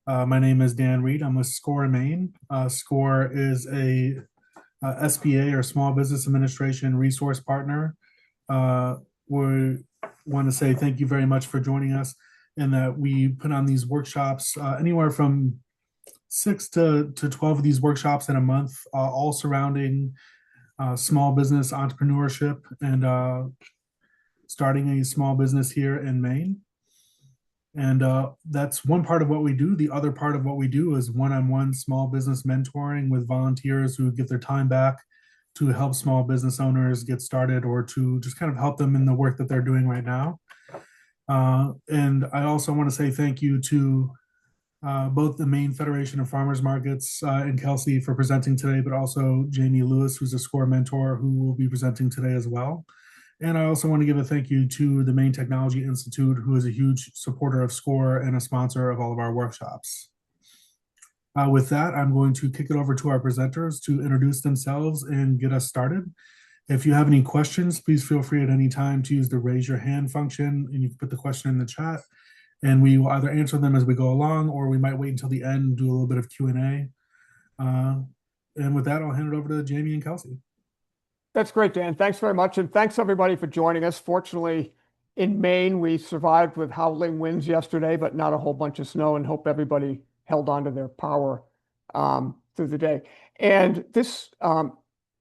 My name is Dan Reed. I'm with SCORE Maine. SCORE is a SBA or Small Business Administration resource partner. We want to say thank you very much for joining us, and that we put on these workshops, anywhere from 6 to 12 of these workshops in a month, all surrounding small business entrepreneurship and starting a small business here in Maine. And that's one part of what we do. The other part of what we do is one-on-one small business mentoring with volunteers who give their time back to help small business owners get started or to just kind of help them in the work that they're doing right now. And I also want to say thank you to both the Maine Federation of Farmers Markets and Kelsey for presenting today, but also Jamie Lewis, who's a SCORE mentor, who will be presenting today as well. And I also want to give a thank you to the Maine Technology Institute, who is a huge supporter of SCORE and a sponsor of all of our workshops. With that, I'm going to kick it over to our presenters to introduce themselves and get us started. If you have any questions, please feel free at any time to use the raise your hand function, and you can put the question in the chat, and we will either answer them as we go along, or we might wait until the end and do a little bit of Q&A. And with that, I'll hand it over to Jamie and Kelsey. That's great, Dan. Thanks very much. And thanks everybody for joining us. Fortunately, in Maine, we survived with howling winds yesterday, but not a whole bunch of snow, and hope everybody held on to their power through the day. And this How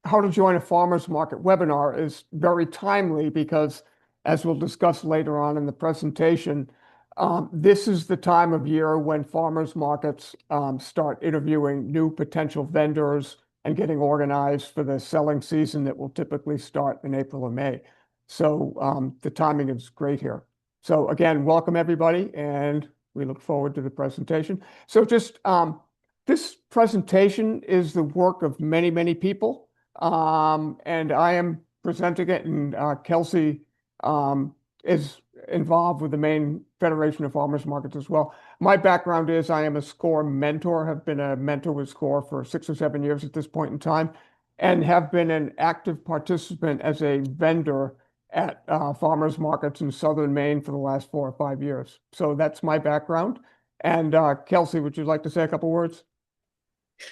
to Join a Farmer's Market webinar is very timely because, as we'll discuss later on in the presentation, this is the time of year when farmers markets start interviewing new potential vendors and getting organized for the selling season that will typically start in April or May. So the timing is great here. So again, welcome everybody, and we look forward to the presentation. So just this presentation is the work of many, many people, and I am presenting it, and Kelsey is involved with the Maine Federation of Farmers Markets as well. My background is I am a SCORE mentor, have been a mentor with SCORE for 6 or 7 years at this point in time, and have been an active participant as a vendor at farmers markets in southern Maine for the last 4 or 5 years. So that's my background. And Kelsey, would you like to say a couple words?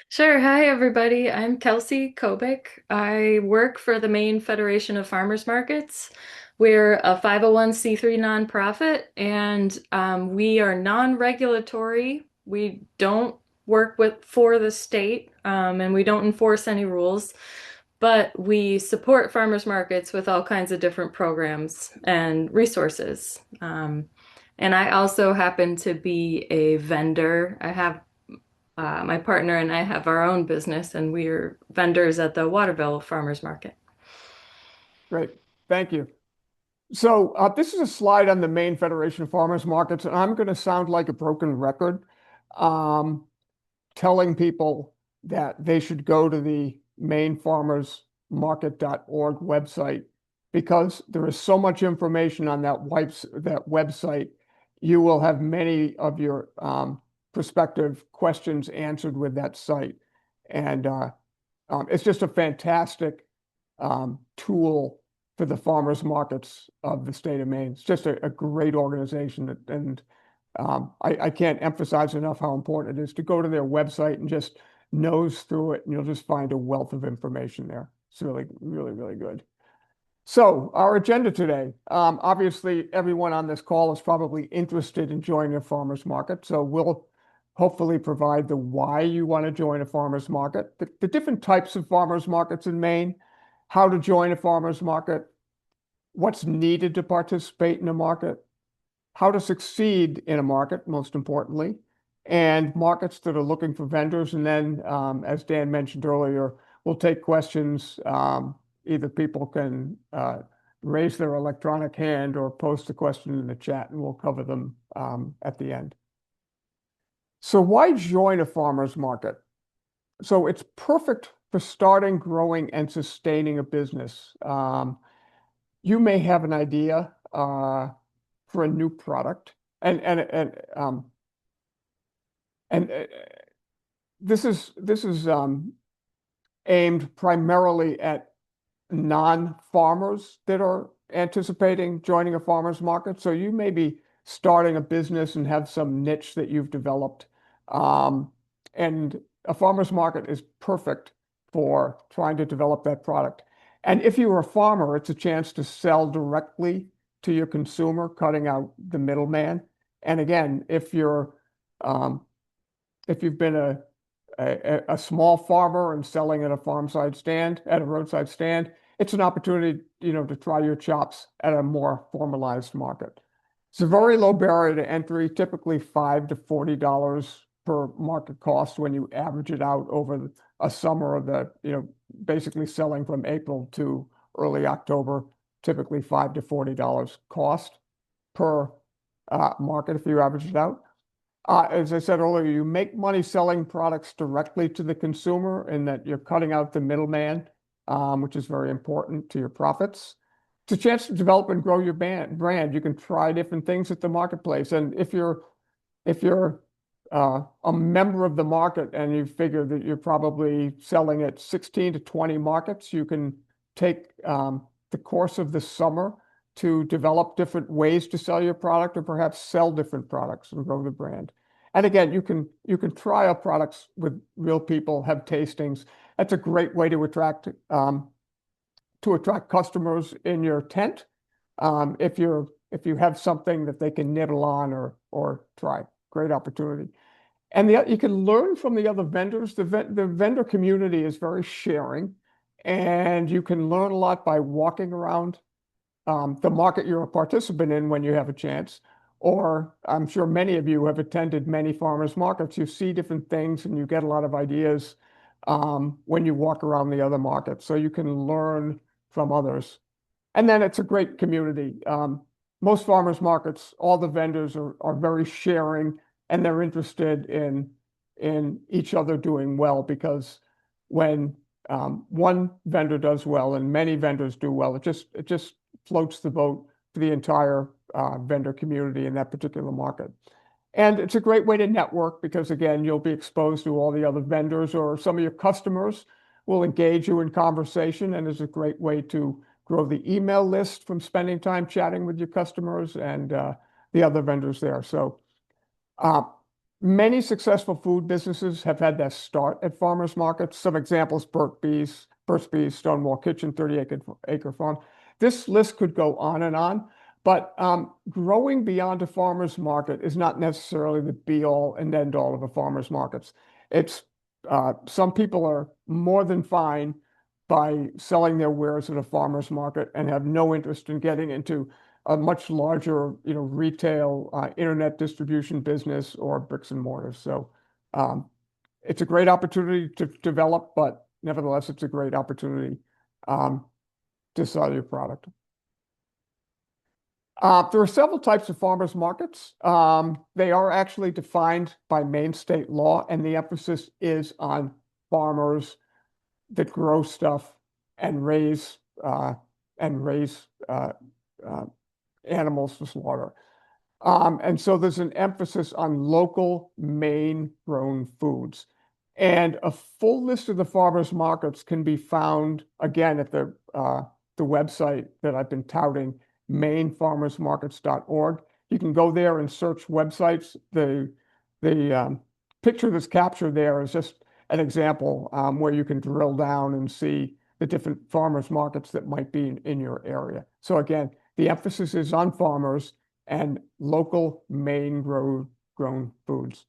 Sure. Hi, everybody. I'm Kelsey Kobik. I work for the Maine Federation of Farmers Markets. We're a 501c3 nonprofit, and we are non-regulatory. We don't work for the state, and we don't enforce any rules, but we support farmers markets with all kinds of different programs and resources. And I also happen to be a vendor. I have my partner and I have our own business, and we're vendors at the Waterville Farmers Market. Great. Thank you. So this is a slide on the Maine Federation of Farmers Markets, and I'm going to sound like a broken record, telling people that they should go to the mainefarmersmarket.org website, because there is so much information on that website. You will have many of your prospective questions answered with that site. And it's just a fantastic tool for the farmers markets of the state of Maine. It's just a great organization. And I can't emphasize enough how important it is to go to their website and just nose through it, and you'll just find a wealth of information there. It's really, really, really good. So our agenda today, obviously everyone on this call is probably interested in joining a farmer's market. So we'll hopefully provide the why you want to join a farmer's market, the different types of farmer's markets in Maine, how to join a farmer's market, what's needed to participate in a market, how to succeed in a market, most importantly, and markets that are looking for vendors. And then, as Dan mentioned earlier, we'll take questions. Either people can raise their electronic hand or post a question in the chat, and we'll cover them at the end. So why join a farmer's market? So it's perfect for starting, growing, and sustaining a business. You may have an idea for a new product, and this is aimed primarily at non-farmers that are anticipating joining a farmer's market. So you may be starting a business and have some niche that you've developed And a farmer's market is perfect for trying to develop that product. And if you're a farmer, it's a chance to sell directly to your consumer, cutting out the middleman. And again, if you've been a small farmer and selling at a roadside stand, it's an opportunity, to try your chops at a more formalized market. It's a very low barrier to entry, typically $5 to $40 per market cost when you average it out over a summer of basically selling from April to early October, typically $5 to $40 cost per market if you average it out. As I said earlier, you make money selling products directly to the consumer in that you're cutting out the middleman, which is very important to your profits. It's a chance to develop and grow your brand. You can try different things at the marketplace. And if you're a member of the market and you figure that you're probably selling at 16 to 20 markets, you can take the course of the summer to develop different ways to sell your product, or perhaps sell different products and grow the brand. And again, you can trial products with real people, have tastings. That's a great way to attract customers in your tent. If you have something that they can nibble on or try, great opportunity. And you can learn from the other vendors. The vendor community is very sharing, and you can learn a lot by walking around the market you're a participant in when you have a chance. Or I'm sure many of you have attended many farmers markets. You see different things and you get a lot of ideas when you walk around the other markets. So you can learn from others. And then it's a great community. Most farmers markets, all the vendors are very sharing, and they're interested in each other doing well, because when one vendor does well and many vendors do well, it just floats the boat for the entire vendor community in that particular market. And it's a great way to network because, again, you'll be exposed to all the other vendors, or some of your customers will engage you in conversation, and it's a great way to grow the email list from spending time chatting with your customers and the other vendors there. So many successful food businesses have had their start at farmers markets. Some examples: Burt's Bees, Stonewall Kitchen, 30-acre farm. This list could go on and on, but growing beyond a farmer's market is not necessarily the be-all and end-all of a farmer's markets. It's some people are more than fine by selling their wares at a farmer's market and have no interest in getting into a much larger, retail, internet distribution business or bricks and mortar. So it's a great opportunity to develop, but nevertheless, it's a great opportunity to sell your product. There are several types of farmers markets. They are actually defined by Maine state law, and the emphasis is on farmers that grow stuff and raise animals for slaughter. And so there's an emphasis on local Maine-grown foods. And a full list of the farmers markets can be found, again, at the website that I've been touting, mainefarmersmarkets.org. You can go there and search websites. The picture that's captured there is just an example where you can drill down and see the different farmers markets that might be in your area. So again, the emphasis is on farmers and local Maine-grown foods.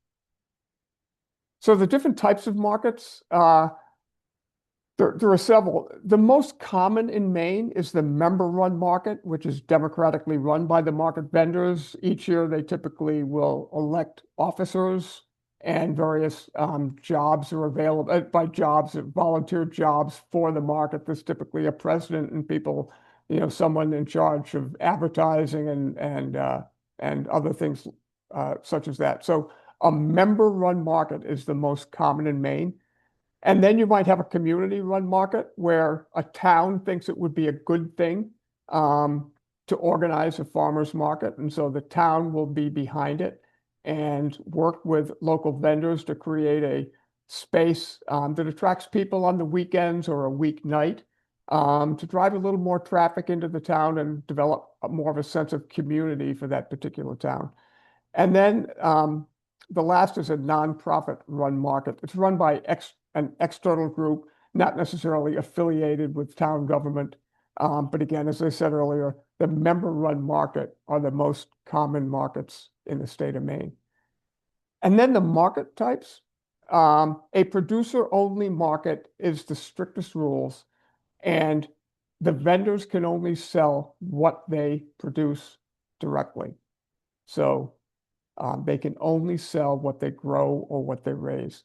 So the different types of markets, there are several. The most common in Maine is the member-run market, which is democratically run by the market vendors. Each year, they typically will elect officers, and various jobs are available. By jobs, volunteer jobs for the market. There's typically a president and people, someone in charge of advertising and other things such as that. So a member-run market is the most common in Maine. And then you might have a community-run market where a town thinks it would be a good thing to organize a farmer's market. And so the town will be behind it and work with local vendors to create a space that attracts people on the weekends or a weeknight to drive a little more traffic into the town and develop more of a sense of community for that particular town. And then the last is a nonprofit run market. It's run by an external group, not necessarily affiliated with town government. But again, as I said earlier, the member run market are the most common markets in the state of Maine. And then the market types. A producer-only market is the strictest rules, and the vendors can only sell what they produce directly. So they can only sell what they grow or what they raise.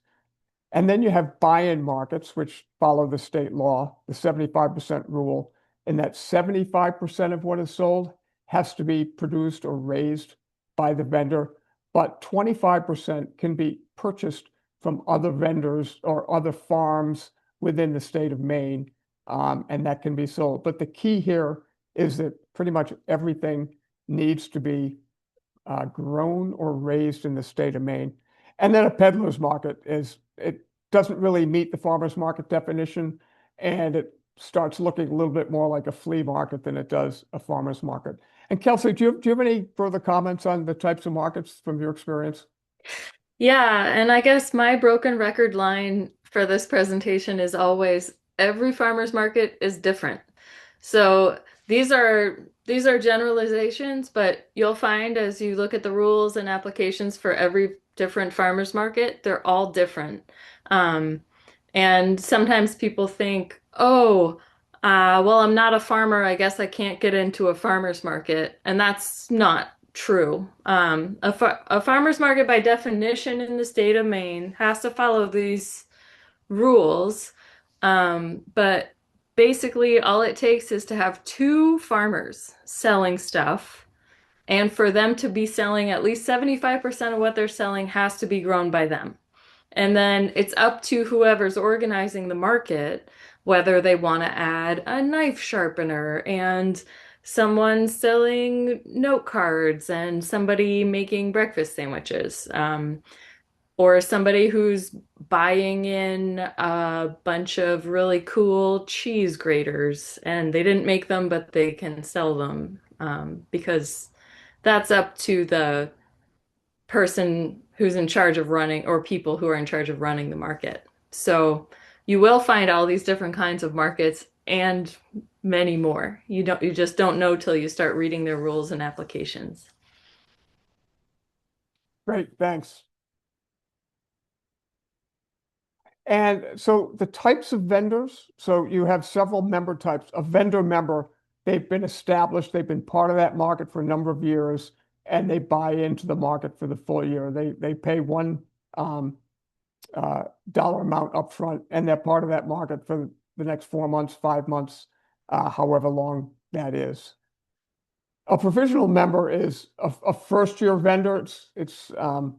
And then you have buy-in markets, which follow the state law, the 75% rule, and that 75% of what is sold has to be produced or raised by the vendor, but 25% can be purchased from other vendors or other farms within the state of Maine, and that can be sold. But the key here is that pretty much everything needs to be grown or raised in the state of Maine. And then a peddler's market it doesn't really meet the farmer's market definition, and it starts looking a little bit more like a flea market than it does a farmer's market. And Kelsey, do you have any further comments on the types of markets from your experience? Yeah, and I guess my broken record line for this presentation is always every farmer's market is different. So these are generalizations, but you'll find as you look at the rules and applications for every different farmer's market, they're all different. Um, and sometimes people think, oh, well, I'm not a farmer. I guess I can't get into a farmer's market. And that's not true. A farmer's market, by definition, in the state of Maine, has to follow these rules. But basically, all it takes is to have two farmers selling stuff, and for them to be selling at least 75% of what they're selling has to be grown by them. And then it's up to whoever's organizing the market whether they want to add a knife sharpener and someone selling note cards and somebody making breakfast sandwiches. Or somebody who's buying in a bunch of really cool cheese graters and they didn't make them, but they can sell them because that's up to the person who's in charge of running or people who are in charge of running the market. So you will find all these different kinds of markets and many more. You just don't know till you start reading their rules and applications. Great, thanks. And so the types of vendors, so you have several member types. A vendor member, they've been established, they've been part of that market for a number of years, and they buy into the market for the full year. They pay one dollar amount upfront, and they're part of that market for the next 4 months, 5 months, however long that is. A provisional member is a first-year vendor. It's kind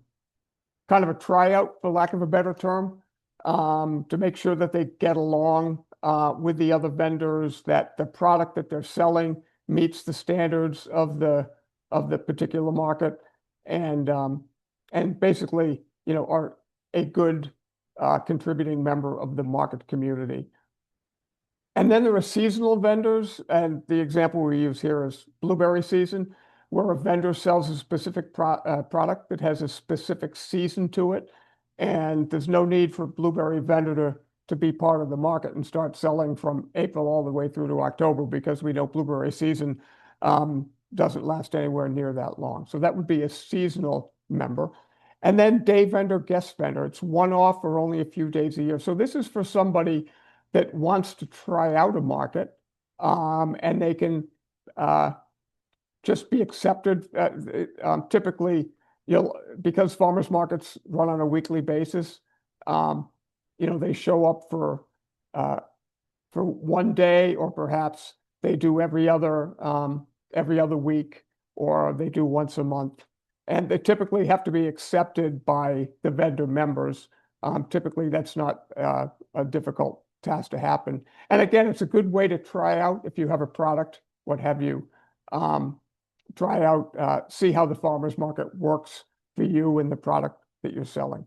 of a tryout, for lack of a better term, to make sure that they get along with the other vendors, that the product that they're selling meets the standards of the particular market, and basically, are a good contributing member of the market community. And then there are seasonal vendors, and the example we use here is blueberry season, where a vendor sells a specific product that has a specific season to it, and there's no need for a blueberry vendor to be part of the market and start selling from April all the way through to October, because we know blueberry season doesn't last anywhere near that long. So that would be a seasonal member. And then day vendor, guest vendor. It's one-off or only a few days a year. So this is for somebody that wants to try out a market, and they can just be accepted. Typically, because farmers markets run on a weekly basis, they show up for 1 day, or perhaps they do every other week, or they do once a month. And they typically have to be accepted by the vendor members. Typically, that's not a difficult task to happen. And again, it's a good way to try out if you have a product, what have you. Try out, see how the farmers market works for you and the product that you're selling.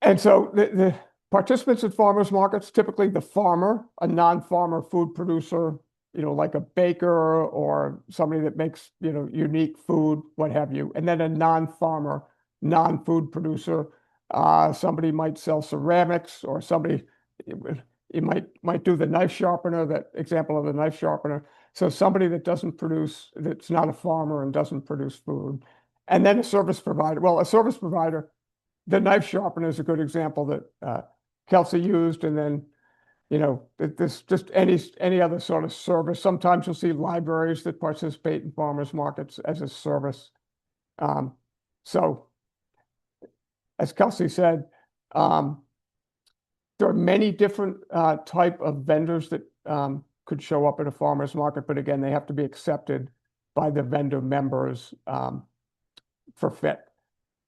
And so the participants at farmers markets, typically the farmer, a non-farmer food producer, like a baker or somebody that makes, unique food, what have you. And then a non-farmer, non-food producer, somebody might sell ceramics, or somebody, you might do the knife sharpener, that example of the knife sharpener. So somebody that doesn't produce, that's not a farmer and doesn't produce food. And then a service provider. Well, a service provider, the knife sharpener is a good example that Kelsey used. And then, this just any other sort of service. Sometimes you'll see libraries that participate in farmers markets as a service. So as Kelsey said, there are many different type of vendors that could show up at a farmer's market, but again, they have to be accepted by the vendor members for fit.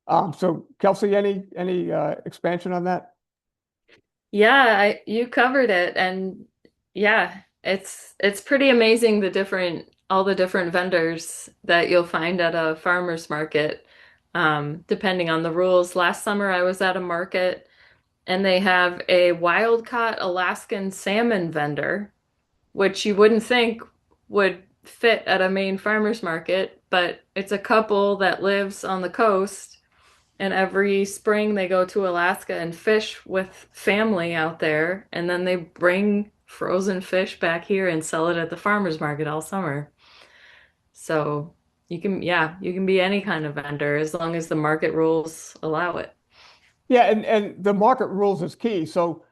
So Kelsey, any expansion on that? Yeah, you covered it, and yeah, it's pretty amazing all the different vendors that you'll find at a farmer's market, depending on the rules. Last summer I was at a market and they have a wild caught Alaskan salmon vendor, which you wouldn't think would fit at a Maine farmer's market, but it's a couple that lives on the coast, and every spring they go to Alaska and fish with family out there, and then they bring frozen fish back here and sell it at the farmer's market all summer. So yeah, you can be any kind of vendor as long as the market rules allow it. Yeah, and the market rules is key. So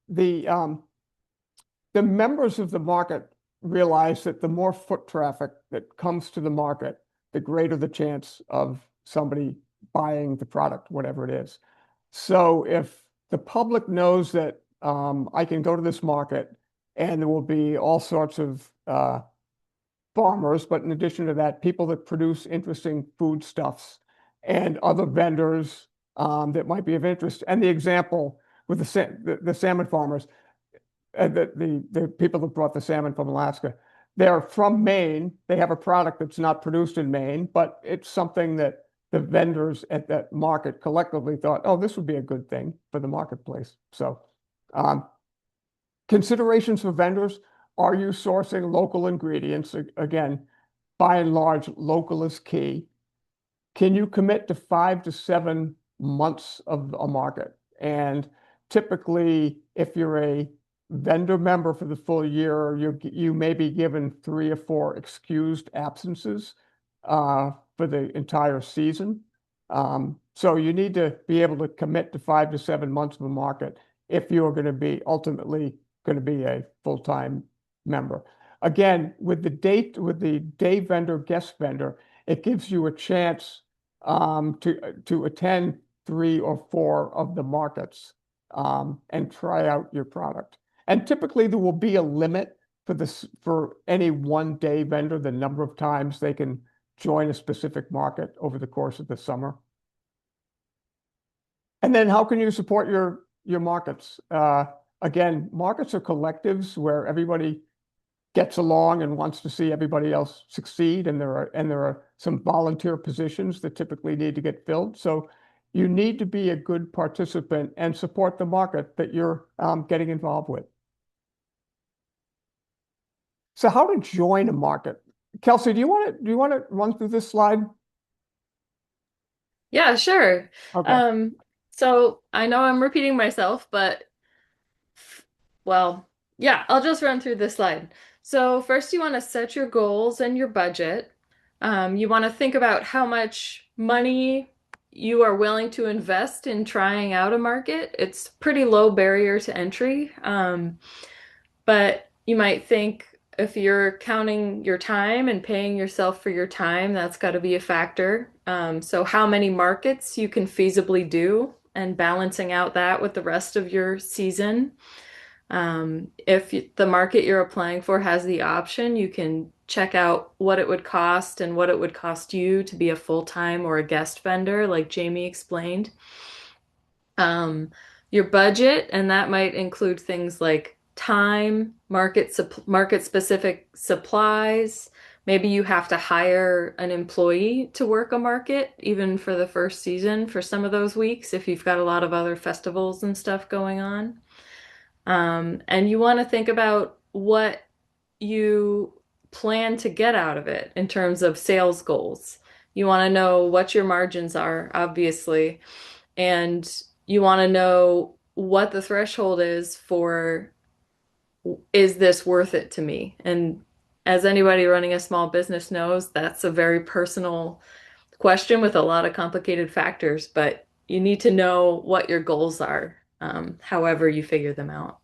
the um, the members of the market realize that the more foot traffic that comes to the market, the greater the chance of somebody buying the product, whatever it is. So if the public knows that I can go to this market and there will be all sorts of farmers, but in addition to that, people that produce interesting foodstuffs and other vendors that might be of interest. And the example with the salmon farmers, the people that brought the salmon from Alaska, they're from Maine. They have a product that's not produced in Maine, but it's something that the vendors at that market collectively thought, oh, this would be a good thing for the marketplace. So considerations for vendors, are you sourcing local ingredients? Again, by and large, local is key. Can you commit to 5 to 7 months of a market? And typically, if you're a vendor member for the full year, you may be given 3 or 4 excused absences for the entire season. So you need to be able to commit to 5 to 7 months of a market if you're going to be ultimately going to be a full-time member. Again, with the day vendor, guest vendor, it gives you a chance to attend 3 or 4 of the markets and try out your product. And typically there will be a limit for any one day vendor, the number of times they can join a specific market over the course of the summer. And then how can you support your markets? Again, markets are collectives where everybody gets along and wants to see everybody else succeed, and there are some volunteer positions that typically need to get filled. So you need to be a good participant and support the market that you're getting involved with. So how to join a market? Kelsey, do you want to run through this slide? Yeah, sure. Okay. So I know I'm repeating myself, but well, yeah, I'll just run through this slide. So first you want to set your goals and your budget. You want to think about how much money you are willing to invest in trying out a market. It's pretty low barrier to entry. But you might think if you're counting your time and paying yourself for your time, that's got to be a factor. So how many markets you can feasibly do and balancing out that with the rest of your season. If the market you're applying for has the option, you can check out what it would cost and what it would cost you to be a full-time or a guest vendor, like Jamie explained. Um, your budget, and that might include things like time, market specific supplies. Maybe you have to hire an employee to work a market, even for the first season for some of those weeks, if you've got a lot of other festivals and stuff going on. And you want to think about what you plan to get out of it in terms of sales goals. You want to know what your margins are, obviously, and you want to know what the threshold is for, is this worth it to me? And as anybody running a small business knows, that's a very personal question with a lot of complicated factors, but you need to know what your goals are, however you figure them out.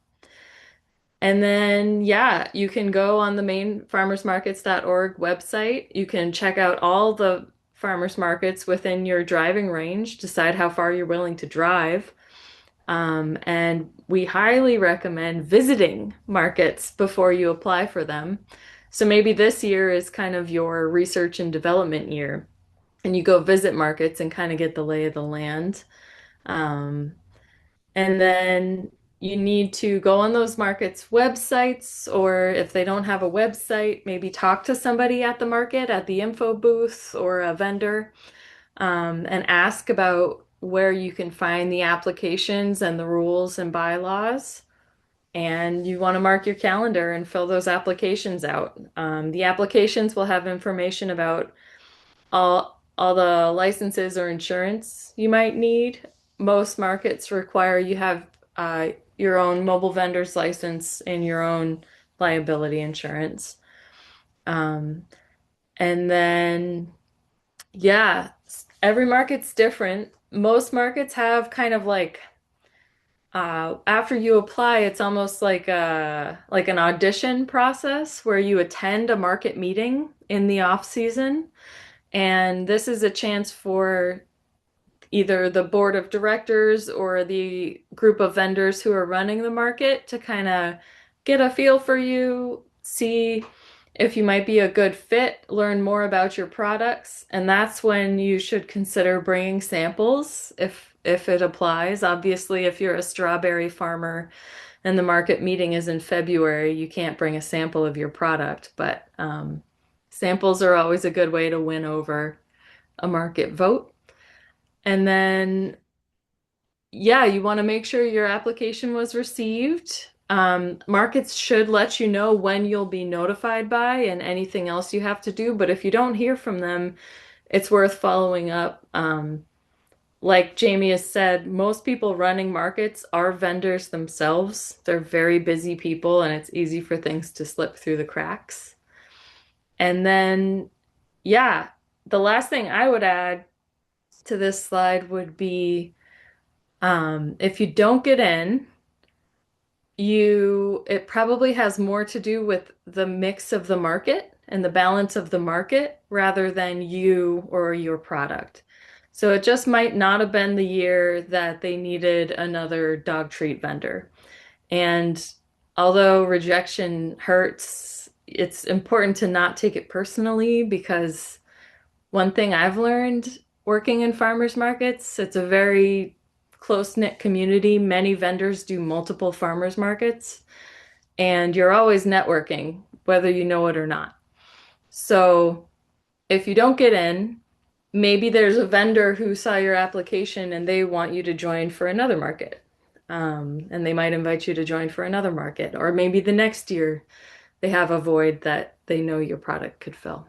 And then, yeah, you can go on the mainfarmersmarkets.org website. You can check out all the farmers markets within your driving range, decide how far you're willing to drive. And we highly recommend visiting markets before you apply for them. So maybe this year is kind of your research and development year, and you go visit markets and kind of get the lay of the land. Um, and then you need to go on those markets' websites, or if they don't have a website, maybe talk to somebody at the market, at the info booth, or a vendor, and ask about where you can find the applications and the rules and bylaws. And you want to mark your calendar and fill those applications out. The applications will have information about all the licenses or insurance you might need. Most markets require you have your own mobile vendor's license and your own liability insurance. Um, and then, yeah, every market's different. Most markets have kind of like after you apply, it's almost like an audition process where you attend a market meeting in the off season. And this is a chance for either the board of directors or the group of vendors who are running the market to kind of get a feel for you, see if you might be a good fit, learn more about your products, and that's when you should consider bringing samples if it applies. Obviously, if you're a strawberry farmer and the market meeting is in February, you can't bring a sample of your product, but samples are always a good way to win over a market vote. And then, yeah, you want to make sure your application was received. Markets should let you know when you'll be notified by and anything else you have to do. But if you don't hear from them, it's worth following up. Like Jamie has said, most people running markets are vendors themselves. They're very busy people, and it's easy for things to slip through the cracks. And then, yeah, the last thing I would add to this slide would be if you don't get in, it probably has more to do with the mix of the market and the balance of the market rather than you or your product. So it just might not have been the year that they needed another dog treat vendor. And although rejection hurts, it's important to not take it personally, because one thing I've learned working in farmers markets, it's a very close-knit community. Many vendors do multiple farmers markets, and you're always networking, whether you know it or not. So if you don't get in, maybe there's a vendor who saw your application and they want you to join for another market. And they might invite you to join for another market, or maybe the next year they have a void that they know your product could fill.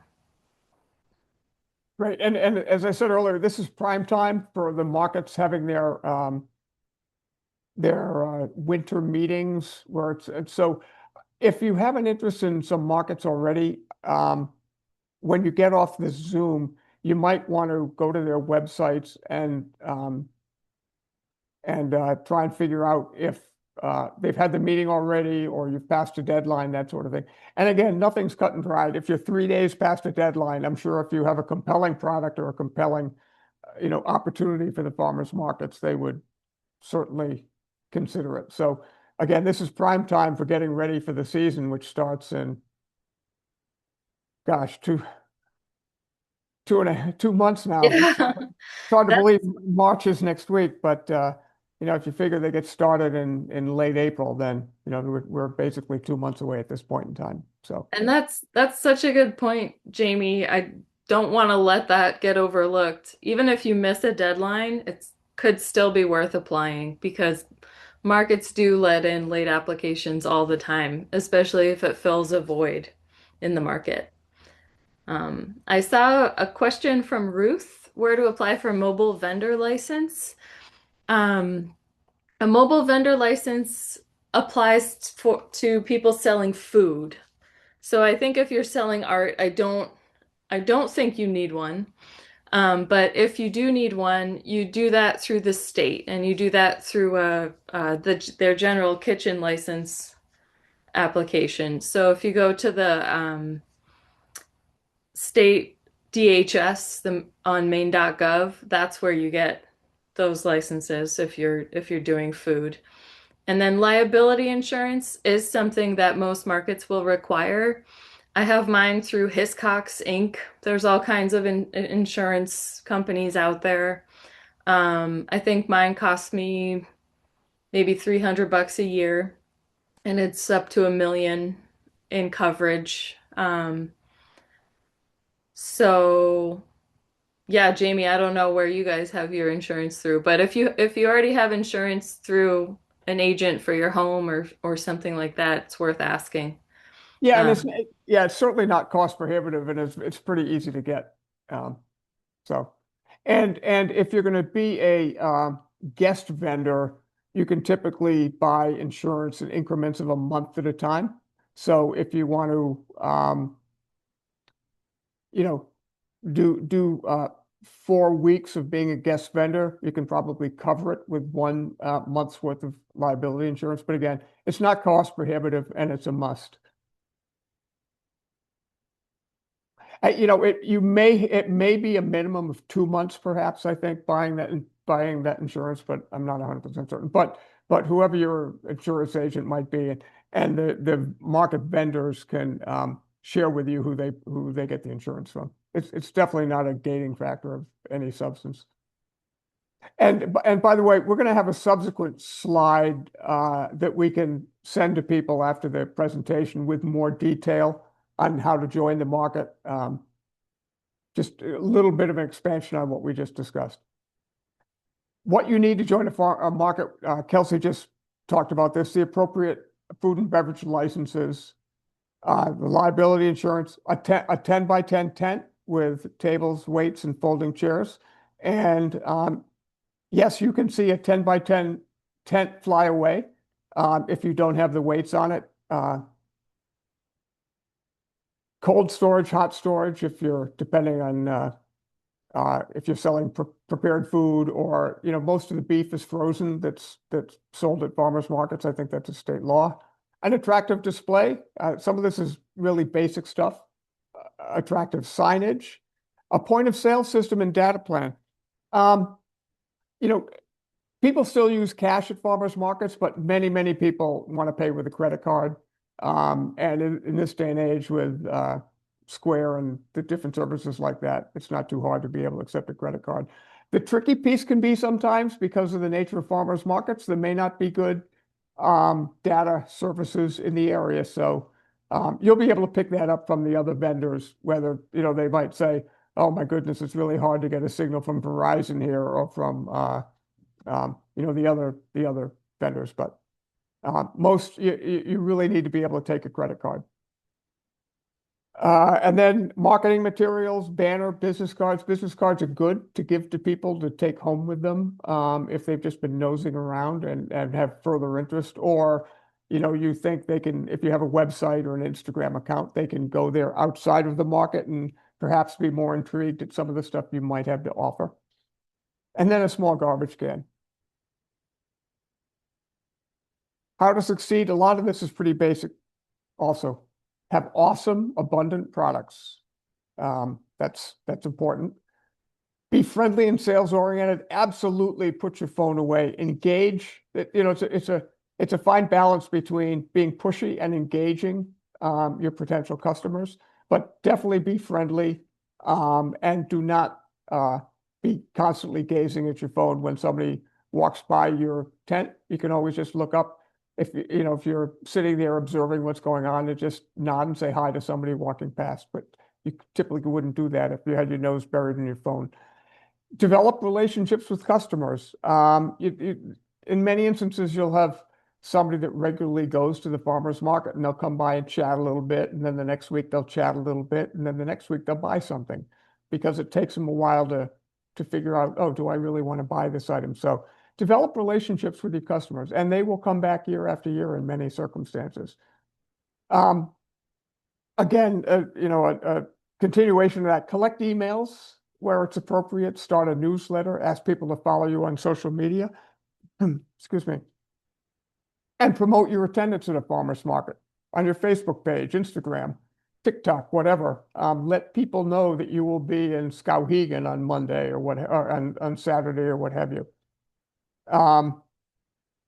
Right. And as I said earlier, this is prime time for the markets having their winter meetings where it's so if you have an interest in some markets already, when you get off this Zoom, you might want to go to their websites and try and figure out if they've had the meeting already or you've passed a deadline, that sort of thing. And again, nothing's cut and dried. If you're 3 days past a deadline, I'm sure if you have a compelling product or a compelling, opportunity for the farmers markets, they would certainly consider it. So again, this is prime time for getting ready for the season, which starts in, gosh, 2 months now. Yeah. It's hard to believe March is next week, but if you figure they get started in late April, then we're basically 2 months away at this point in time. So, And that's such a good point, Jamie. I don't want to let that get overlooked. Even if you miss a deadline, it could still be worth applying, because markets do let in late applications all the time, especially if it fills a void in the market. I saw a question from Ruth, where to apply for a mobile vendor license. Um, a mobile vendor license applies to people selling food. So I think if you're selling art, I don't think you need one. But if you do need one, you do that through the state, and you do that through their general kitchen license application. So if you go to the state DHS on Maine.gov, that's where you get those licenses if you're doing food. And then liability insurance is something that most markets will require. I have mine through Hiscox Inc. There's all kinds of insurance companies out there. I think mine cost me maybe $300 a year, and it's up to $1 million in coverage. So yeah, Jamie, I don't know where you guys have your insurance through, but if you already have insurance through an agent for your home or something like that, it's worth asking. Yeah, and Um, it's certainly not cost prohibitive, and it's pretty easy to get. Um, so, and if you're going to be a guest vendor, you can typically buy insurance in increments of a month at a time. So if you want to, you know, do 4 weeks of being a guest vendor, you can probably cover it with 1 month's worth of liability insurance. But again, it's not cost prohibitive, and it's a must. It may be a minimum of 2 months, perhaps, I think, buying that insurance, but I'm not 100% certain. But whoever your insurance agent might be, and the market vendors can share with you who they get the insurance from. It's definitely not a gating factor of any substance. And by the way, we're going to have a subsequent slide that we can send to people after the presentation with more detail on how to join the market. Just a little bit of an expansion on what we just discussed. What you need to join a market, Kelsey just talked about this, the appropriate food and beverage licenses, the liability insurance, a 10 by 10 tent with tables, weights, and folding chairs. And yes, you can see a 10 by 10 tent fly away if you don't have the weights on it. Cold storage, hot storage, depending on if you're selling prepared food, or most of the beef is frozen that's sold at farmers markets. I think that's a state law. An attractive display. Some of this is really basic stuff. Attractive signage, a point of sale system and data plan. You know, people still use cash at farmers markets, but many people want to pay with a credit card. And in this day and age with Square and the different services like that, it's not too hard to be able to accept a credit card. The tricky piece can be sometimes, because of the nature of farmers markets, there may not be good data services in the area. So you'll be able to pick that up from the other vendors, whether they might say, oh my goodness, it's really hard to get a signal from Verizon here, or from the other vendors. But most you really need to be able to take a credit card. And then marketing materials, banner, business cards. Business cards are good to give to people to take home with them if they've just been nosing around and have further interest. Or, you think they can, if you have a website or an Instagram account, they can go there outside of the market and perhaps be more intrigued at some of the stuff you might have to offer. And then a small garbage can. How to succeed. A lot of this is pretty basic also. Have awesome, abundant products. That's important. Be friendly and sales oriented. Absolutely put your phone away. Engage. It's a fine balance between being pushy and engaging your potential customers, but definitely be friendly and do not be constantly gazing at your phone when somebody walks by your tent. You can always just look up. If you're sitting there observing what's going on, to just nod and say hi to somebody walking past, but you typically wouldn't do that if you had your nose buried in your phone. Develop relationships with customers. in many instances, you'll have somebody that regularly goes to the farmer's market and they'll come by and chat a little bit. And then the next week they'll chat a little bit. And then the next week they'll buy something because it takes them a while to figure out, oh, do I really want to buy this item? So develop relationships with your customers and they will come back year after year in many circumstances. Um, Again, a continuation of that, collect emails where it's appropriate, start a newsletter, ask people to follow you on social media. Excuse me. And promote your attendance at a farmer's market on your Facebook page, Instagram, TikTok, whatever. Let people know that you will be in Skowhegan on Monday or on Saturday or what have you.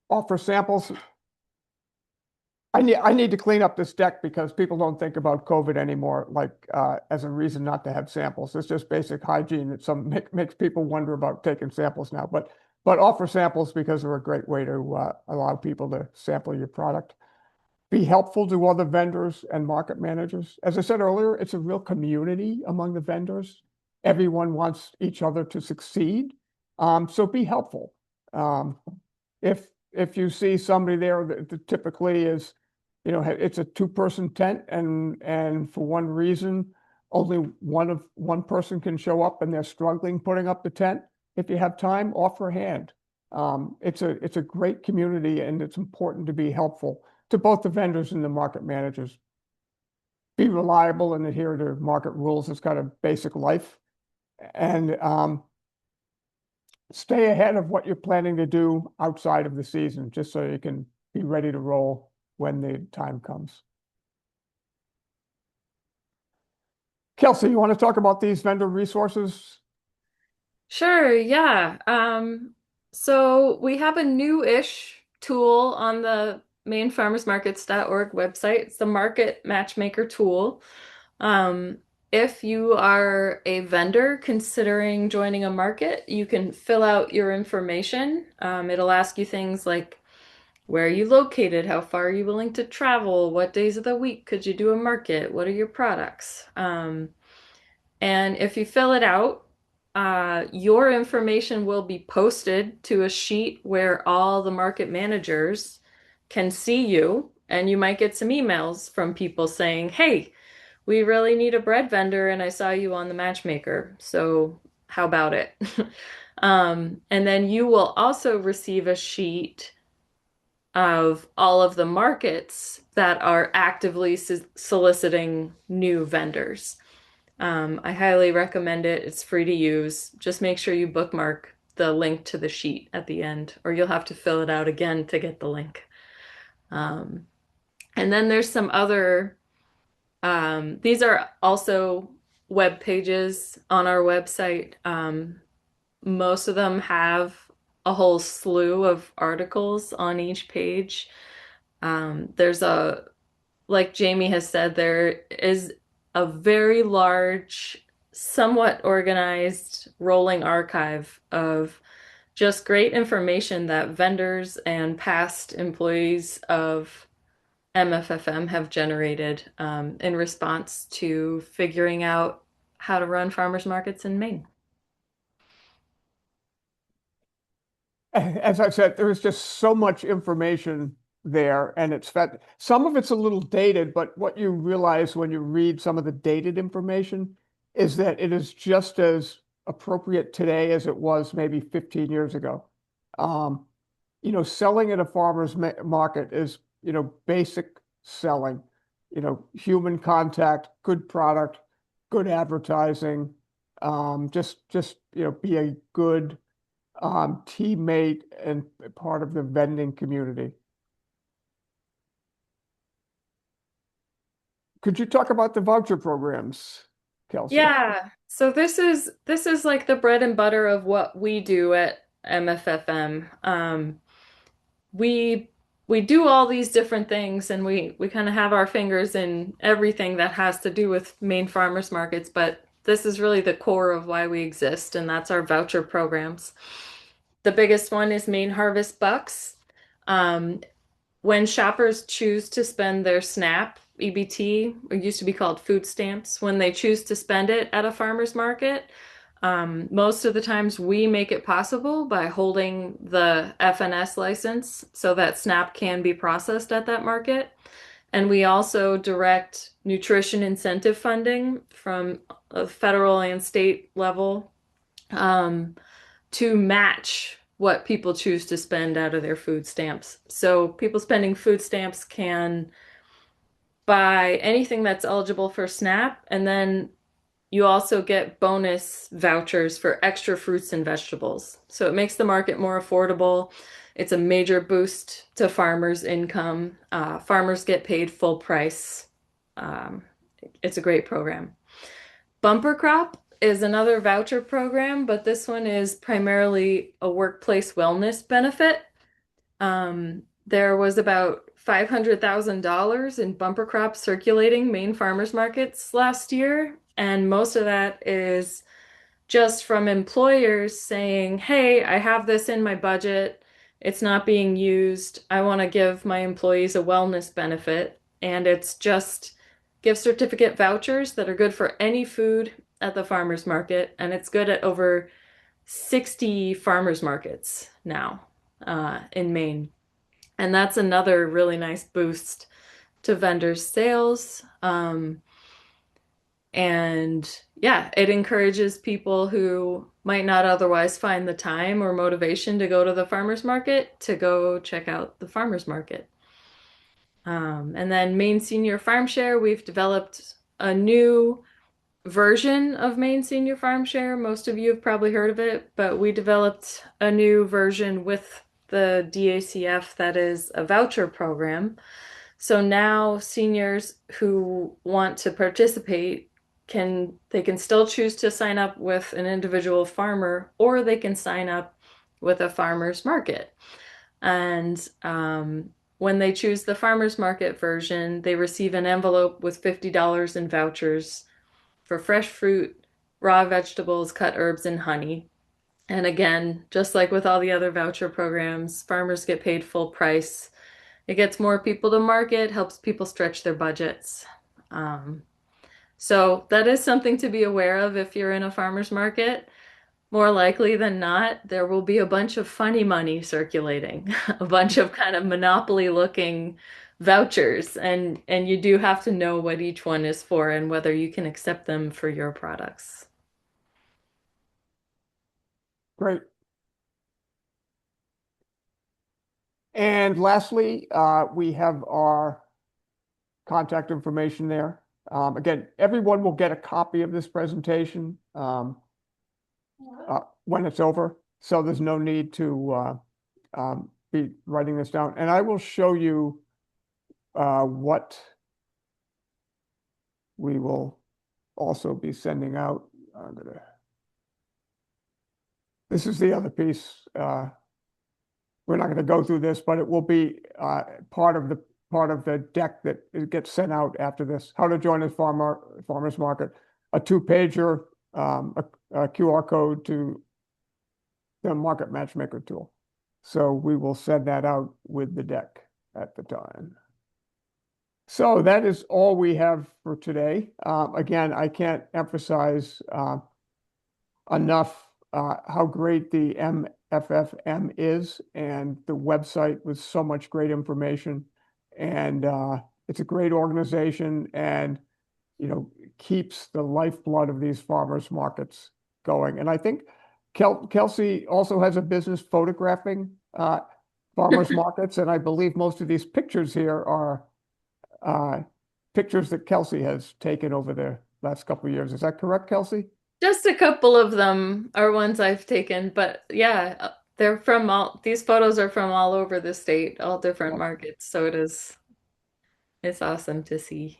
Offer samples. I need to clean up this deck because people don't think about COVID anymore, like as a reason not to have samples. It's just basic hygiene that makes people wonder about taking samples now. But offer samples because they're a great way to allow people to sample your product. Be helpful to other vendors and market managers. As I said earlier, it's a real community among the vendors. Everyone wants each other to succeed. So be helpful. If you see somebody there that typically is, it's a two-person tent and for one reason, only one person can show up and they're struggling putting up the tent. If you have time, offer a hand. It's a great community and it's important to be helpful to both the vendors and the market managers. Be reliable and adhere to market rules. It's kind of basic life. And stay ahead of what you're planning to do outside of the season, just so you can be ready to roll when the time comes. Kelsey, you want to talk about these vendor resources? Sure, yeah. So we have a new-ish tool on the mainfarmersmarkets.org website. It's the Market Matchmaker tool. If you are a vendor considering joining a market, you can fill out your information. It'll ask you things like, where are you located? How far are you willing to travel? What days of the week could you do a market? What are your products? And if you fill it out, your information will be posted to a sheet where all the market managers can see you, and you might get some emails from people saying, hey, we really need a bread vendor, and I saw you on the Matchmaker, so how about it? And then you will also receive a sheet of all of the markets that are actively soliciting new vendors. I highly recommend it. It's free to use. Just make sure you bookmark the link to the sheet at the end, or you'll have to fill it out again to get the link. And then there's some other, these are also web pages on our website. Most of them have a whole slew of articles on each page. There's like Jamie has said, there is a very large, somewhat organized rolling archive of just great information that vendors and past employees of MFFM have generated in response to figuring out how to run farmers markets in Maine. As I said, there is just so much information there, and some of it's a little dated, but what you realize when you read some of the dated information is that it is just as appropriate today as it was maybe 15 years ago. Selling at a farmer's market is, basic selling, human contact, good product, good advertising, just be a good teammate and part of the vending community. Could you talk about the voucher programs, Kelsey? Yeah, so this is like the bread and butter of what we do at MFFM. We we do all these different things, and we kind of have our fingers in everything that has to do with Maine farmers markets, but this is really the core of why we exist, and that's our voucher programs. The biggest one is Maine Harvest Bucks. Um, when shoppers choose to spend their SNAP, EBT, it used to be called food stamps, when they choose to spend it at a farmer's market, Most of the times we make it possible by holding the FNS license so that SNAP can be processed at that market. And we also direct nutrition incentive funding from a federal and state level to match what people choose to spend out of their food stamps. So people spending food stamps can buy anything that's eligible for SNAP, and then you also get bonus vouchers for extra fruits and vegetables. So it makes the market more affordable. It's a major boost to farmers' income. Farmers get paid full price. Um, it's a great program. Bumper Crop is another voucher program, but this one is primarily a workplace wellness benefit. There was about $500,000 in bumper crops circulating Maine farmers markets last year, and most of that is just from employers saying, "Hey, I have this in my budget. It's not being used. I want to give my employees a wellness benefit." And it's just gift certificate vouchers that are good for any food at the farmers market, and it's good at over 60 farmers markets now in Maine. And that's another really nice boost to vendors' sales. And yeah, it encourages people who might not otherwise find the time or motivation to go to the farmer's market to go check out the farmer's market. And then Maine Senior Farm Share, we've developed a new version of Maine Senior Farm Share. Most of you have probably heard of it, but we developed a new version with the DACF that is a voucher program. So now seniors who want to participate can still choose to sign up with an individual farmer, or they can sign up with a farmer's market. And when they choose the farmer's market version, they receive an envelope with $50 in vouchers for fresh fruit, raw vegetables, cut herbs, and honey. And again, just like with all the other voucher programs, farmers get paid full price. It gets more people to market, helps people stretch their budgets. So that is something to be aware of if you're in a farmer's market. More likely than not, there will be a bunch of funny money circulating, a bunch of kind of monopoly looking vouchers, and you do have to know what each one is for and whether you can accept them for your products. Great. And lastly, we have our contact information there. Again, everyone will get a copy of this presentation when it's over, so there's no need to be writing this down. And I will show you what we will also be sending out. This is the other piece. We're not going to go through this, but it will be part of the deck that it gets sent out after this. How to join a farmer's market, a 2-pager, a QR code to the market matchmaker tool. So we will send that out with the deck at the time. So that is all we have for today. Again, I can't emphasize enough how great the MFFM is, and the website with so much great information. And it's a great organization, and keeps the lifeblood of these farmers markets going. And I think Kelsey also has a business photographing farmers markets, and I believe most of these pictures here are pictures that Kelsey has taken over the last couple of years. Is that correct, Kelsey? Just a couple of them are ones I've taken, but yeah, these photos are from all over the state, all different markets. So it's awesome to see.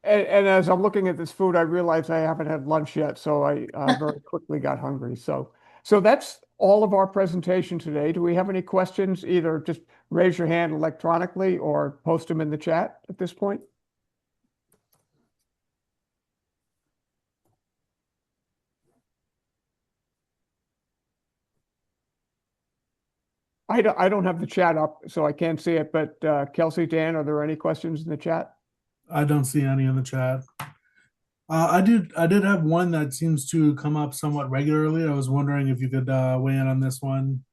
And as I'm looking at this food, I realize I haven't had lunch yet, so I very quickly got hungry. So that's all of our presentation today. Do we have any questions? Either just raise your hand electronically or post them in the chat at this point. I don't have the chat up, so I can't see it. But Kelsey, Dan, are there any questions in the chat? I don't see any in the chat. I did have one that seems to come up somewhat regularly. I was wondering if you could weigh in on this one.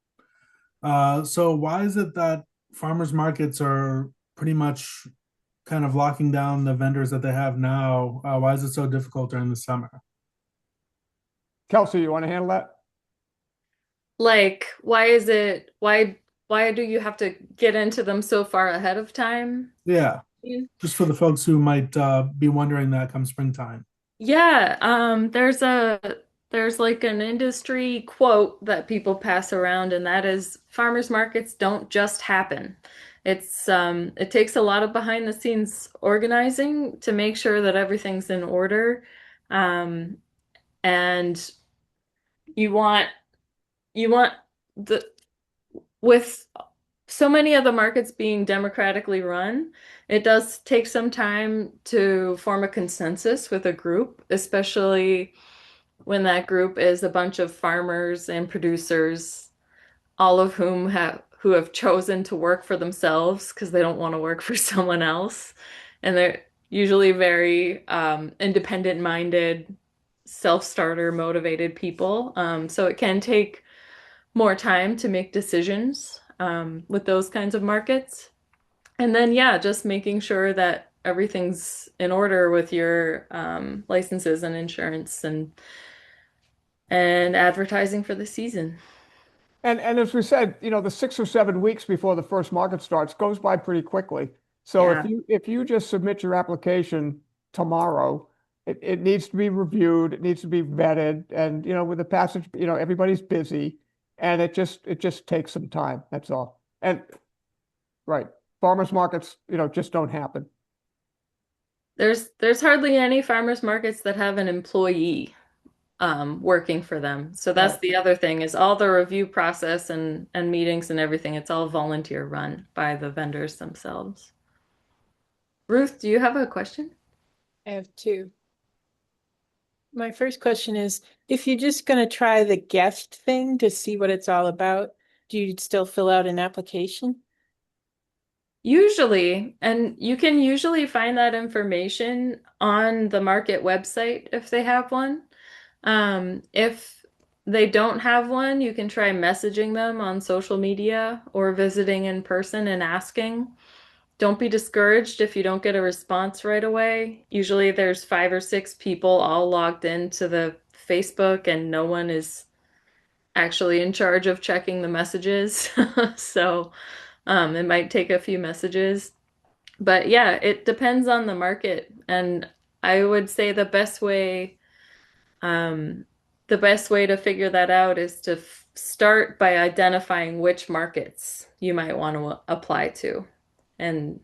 So why is it that farmers markets are pretty much kind of locking down the vendors that they have now? Why is it so difficult during the summer? Kelsey, you want to handle that? Like, why is it, why do you have to get into them so far ahead of time? Yeah, just for the folks who might be wondering that come springtime. Yeah, there's like an industry quote that people pass around, and that is farmers markets don't just happen. It takes a lot of behind the scenes organizing to make sure that everything's in order. Um, and you want you want the with so many of the markets being democratically run, it does take some time to form a consensus with a group, especially when that group is a bunch of farmers and producers, all of who have chosen to work for themselves because they don't want to work for someone else. And they're usually very independent minded, self-starter motivated people. So it can take more time to make decisions with those kinds of markets. And then, yeah, just making sure that everything's in order with your licenses and insurance and advertising for the season. And as we said, the 6 or 7 weeks before the first market starts goes by pretty quickly. So if Yeah. you just submit your application tomorrow, it needs to be reviewed, it needs to be vetted, and with the passage, everybody's busy, and it just takes some time. That's all. And right, farmers markets, just don't happen. There's hardly any farmers markets that have an employee working for them. So that's Right. the other thing is all the review process and meetings and everything, it's all volunteer run by the vendors themselves. Ruth, do you have a question? I have two. My first question is, if you're just going to try the guest thing to see what it's all about, do you still fill out an application? Usually, and you can usually find that information on the market website if they have one. If they don't have one, you can try messaging them on social media or visiting in person and asking. Don't be discouraged if you don't get a response right away. Usually there's 5 or 6 people all logged into the Facebook and no one is actually in charge of checking the messages. So it might take a few messages. But yeah, it depends on the market. And I would say um, the best way to figure that out is to start by identifying which markets you might want to apply to and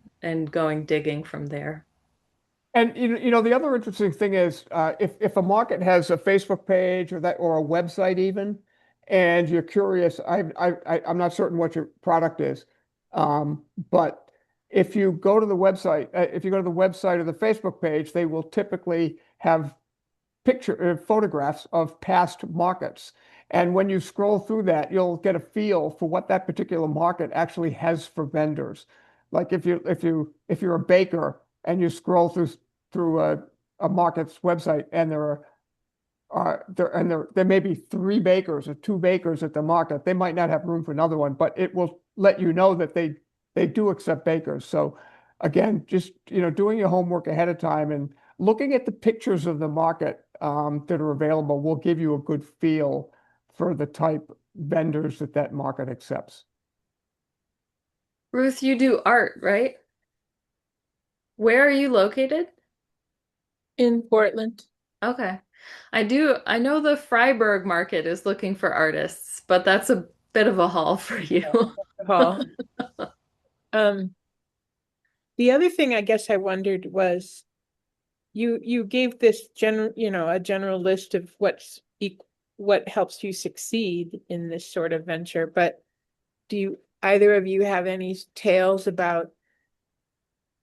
going digging from there. And the other interesting thing is if a market has a Facebook page or a website even, and you're curious, I'm not certain what your product is, but if you go to the website, or the Facebook page, they will typically have photographs of past markets. And when you scroll through that, you'll get a feel for what that particular market actually has for vendors. Like if you're a baker and you scroll through a market's website and there may be 3 bakers or 2 bakers at the market. They might not have room for another one, but it will let you know that they do accept bakers. So again, just doing your homework ahead of time and looking at the pictures of the market that are available will give you a good feel for the type vendors that market accepts. Ruth, you do art, right? Where are you located? In Portland. Okay. I know the Freiburg market is looking for artists, but that's a bit of a haul for you. Hall. Um, the other thing I guess I wondered was you gave this a general list of what helps you succeed in this sort of venture, but do you either of you have any tales about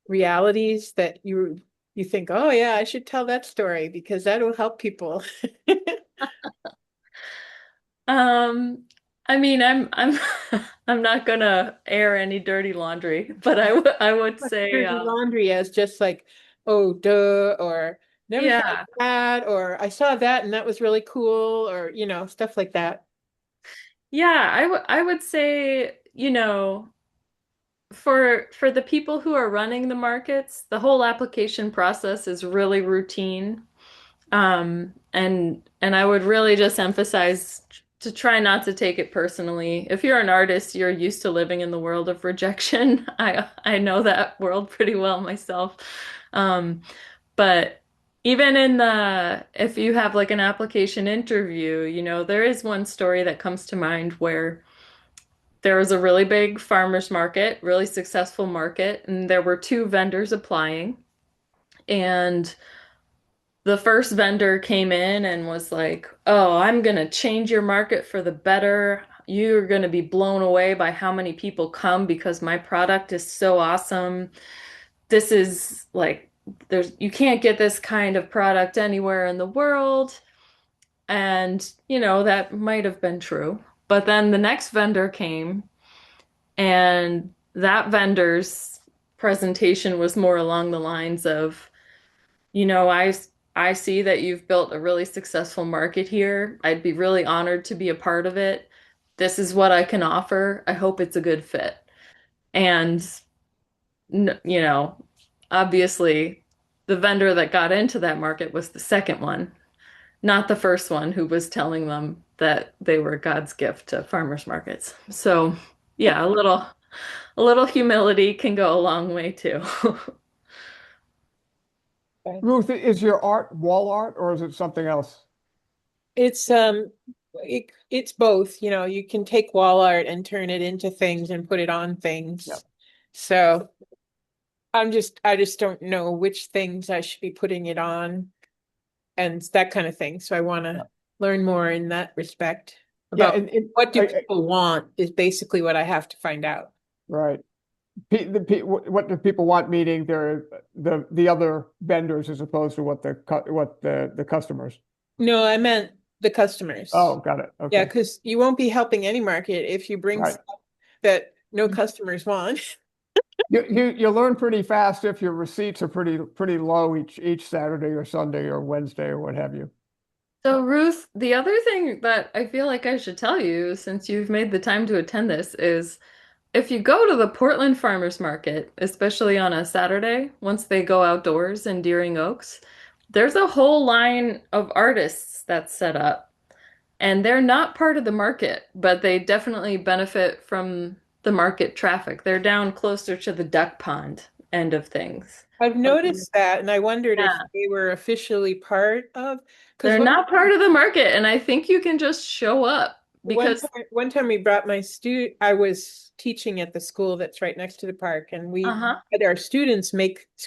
realities that you think, oh yeah, I should tell that story because that'll help people? Um, I mean, I'm I'm not gonna air any dirty laundry, but I would say Dirty laundry as just like, oh duh, or never thought Yeah. of that, or I saw that and that was really cool, or, stuff like that. Yeah, I would say, for the people who are running the markets, the whole application process is really routine. And I would really just emphasize to try not to take it personally. If you're an artist, you're used to living in the world of rejection. I know that world pretty well myself. Um, but even if you have like an application interview, there is one story that comes to mind where there was a really big farmers market, really successful market, and there were two vendors applying. And the first vendor came in and was like, "Oh, I'm gonna change your market for the better. You're gonna be blown away by how many people come because my product is so awesome. This is like, you can't get this kind of product anywhere in the world." And, that might have been true. But then the next vendor came, and that vendor's presentation was more along the lines of, you know, I I see that you've built a really successful market here. I'd be really honored to be a part of it. This is what I can offer. I hope it's a good fit. And you know, obviously the vendor that got into that market was the second one, not the first one who was telling them that they were God's gift to farmers markets. So, yeah, a little humility can go a long way too. Ruth, is your art wall art or is it something else? It's it's both, you can take wall art and turn it into things and put it on things. Yep. So I just don't know which things I should be putting it on and that kind of thing. So I want to learn more in that respect Yeah, about what do people want is basically what I have to find out. right. What do people want? Meaning they're the other vendors as opposed to what the customers. No, I meant the customers. Oh, got it. Yeah, Okay. because you won't be helping any market if you bring Right. stuff that no customers want. You learn pretty fast if your receipts are pretty low each Saturday or Sunday or Wednesday or what have you. So, Ruth, the other thing that I feel like I should tell you, since you've made the time to attend this, is if you go to the Portland Farmers Market, especially on a Saturday, once they go outdoors in Deering Oaks, there's a whole line of artists that's set up. And they're not part of the market, but they definitely benefit from the market traffic. They're down closer to the duck pond end of things. I've noticed that, and I wondered if Yeah. they were officially part of, because They're not part of the market, and I think you can just show up because one time we brought I was teaching at the school that's right next to the park, and we uh-huh. had our students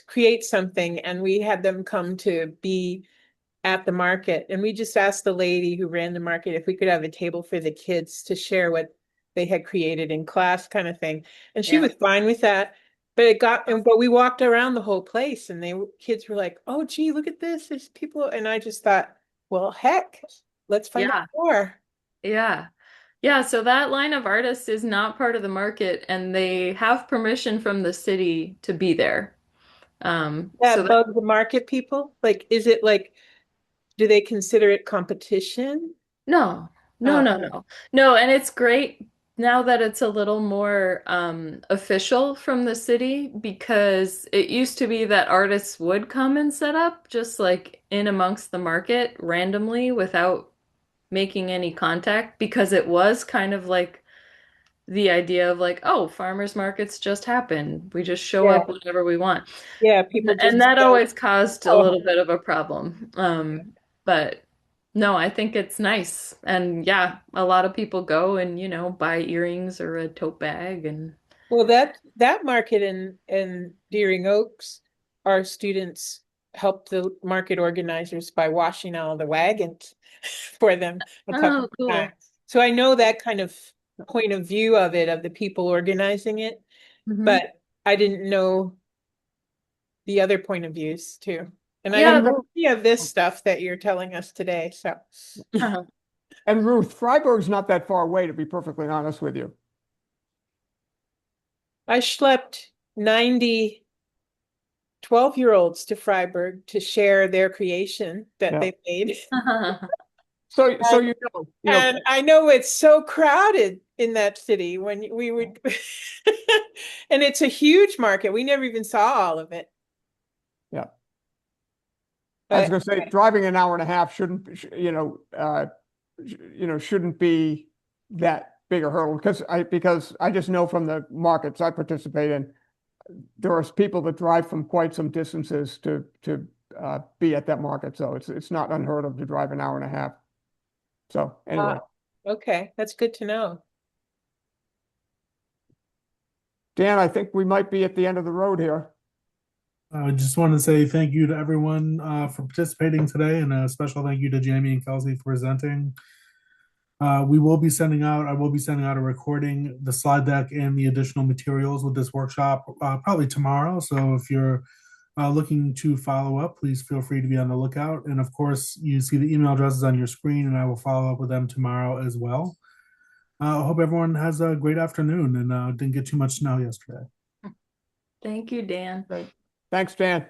create something, and we had them come to be at the market. And we just asked the lady who ran the market if we could have a table for the kids to share what they had created in class, kind of thing. And she Yeah. was fine with that. But we walked around the whole place, and kids were like, "Oh, gee, look at this. There's people." And I just thought, well, heck, let's find Yeah. out more. Yeah. Yeah, so that line of artists is not part of the market, and they have permission from the city to be there. So That bug the market people? Like, is it like, do they consider it competition? no, no, Oh, no, no. No, and it's great now that it's a little more official from the city, because it used to be that artists would come and set up just like in amongst the market randomly without making any contact, because it was kind of like the idea of like, oh, farmers markets just happen. We just show yeah, up whenever we want. yeah. People And just that go, always caused a oh, little bit of a problem. But no, I think it's nice. And yeah, a lot of people go and, buy earrings or a tote bag and well, that market in Deering Oaks, our students helped the market organizers by washing all the wagons for them a couple oh, of cool. times. So I know that kind of point of view of it, of the people organizing it, Hmm. but I didn't know the other point of views too. And I Yeah. didn't know any of this stuff that you're telling us today. So Uh-huh. And Ruth, Freiburg's not that far away, to be perfectly honest with you. I schlepped 90 12-year-olds to Freiburg to share their creation that Yeah. they made. So And- you know, And I know it's so crowded in that city when we would, and it's a huge market. We never even saw all of it. yeah. I was But going to say, driving an hour and a half shouldn't, shouldn't be that big a hurdle because I just know from the markets I participate in, there are people that drive from quite some distances to be at that market. So it's not unheard of to drive an hour and a half. So anyway, okay, that's good to know. Dan, I think we might be at the end of the road here. I just want to say thank you to everyone for participating today, and a special thank you to Jamie and Kelsey for presenting. I will be sending out a recording, the slide deck, and the additional materials with this workshop probably tomorrow. So if you're looking to follow up, please feel free to be on the lookout. And of course, you see the email addresses on your screen, and I will follow up with them tomorrow as well. I hope everyone has a great afternoon and didn't get too much snow yesterday. Thank you, Dan. Great. Thanks, Dan.